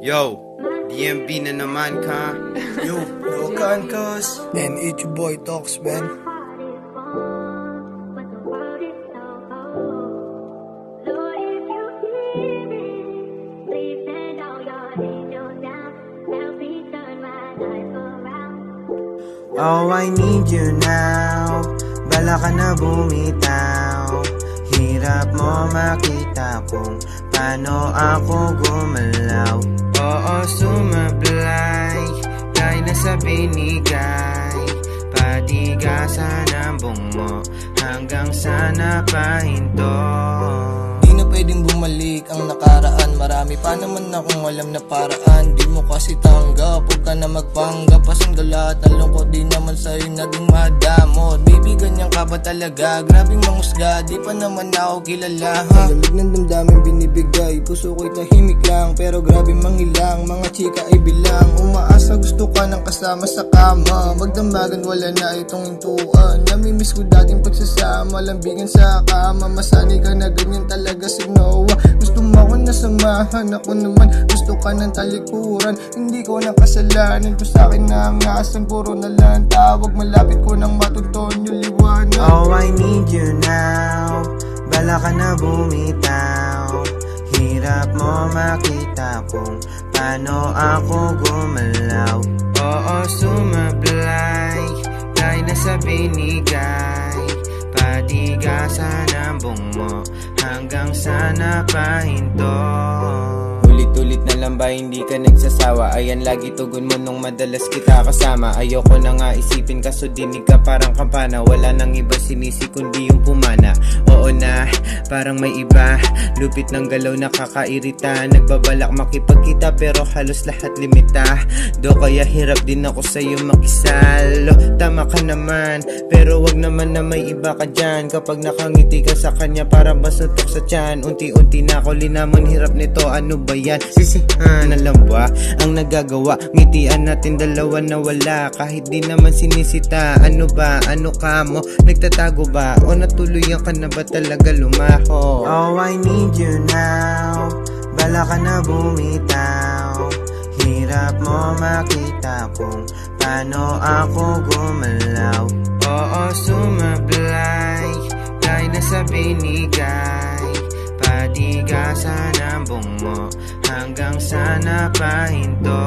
Yo, DMB na naman ka. Yo, Lokan Cuz. And it's your boy Talks, man. Oh, I need you now. Bala ka na bumitaw. Hirap mo makita kung paano ako gumalaw. Oo, sumablay, kay nasa binigay. Patigasan ang buong mo hanggang sa napahinto. Di na pwedeng bumalik ang nakaraan. Marami pa naman akong alam na paraan. Di mo kasi tanggap, huwag ka na magpanggap. Pasang lahat ng lungkot, di naman sa'yo naging madamot. Baby, ganyan ka ba talaga? Grabing mangusga, di pa naman ako kilala. Lamig ng damdamin binibigay, puso ko'y tahimik lang, pero grabe manghilang. Mga chika ay bilang, umaasa gusto ka ng kasama sa kama. Magdambagan wala na itong hintuan. Namimiss ko dating pagsasama, lambigan sa kama. Masanay ka na ganyan talaga si Noah. Gusto mo ako nasamahan, ako naman gusto ka ng talikuran. Hindi ko na kasalanan kung sa'kin na ang asan. Puro na lang tawag, malapit ko nang matuton yung liwanag. Oh, I need you now. Bala ka na bumitaw. Hirap mo makita kung paano ako gumalaw. Oo, sumablay, kay nasa binigay. Patigasan ang buong mo hanggang sa napahinto. Ulit-ulit na lang ba hindi ka nagsasawa? Ayan lagi tugon mo nung madalas kita kasama. Ayoko na nga isipin kaso dinig ka parang kampana. Wala nang iba sinisi kundi yung pumana. Oo na, parang may iba. Lupit ng galaw nakakairita. Nagbabalak makipagkita pero halos lahat limita. Do kaya hirap din ako sa'yo makisalo. Tama ka naman, pero wag naman na may iba ka dyan. Kapag nakangiti ka sa kanya parang basuntok sa tiyan. Unti-unti na ako linamon, hirap nito, ano ba yan? Sisihan na lang ba ang nagagawa? Ngitian natin dalawa na wala. Kahit di naman sinisita. Ano ba? Ano ka mo? Nagtatago ba? O natuluyan ka na ba talaga lumaho? Oh, I need you now. Bala ka na bumitaw. Hirap mo makita kung paano ako gumalaw. Oo, sumablay, kay nasa binigay. Patigasan ang buong mo hanggang sa napahinto.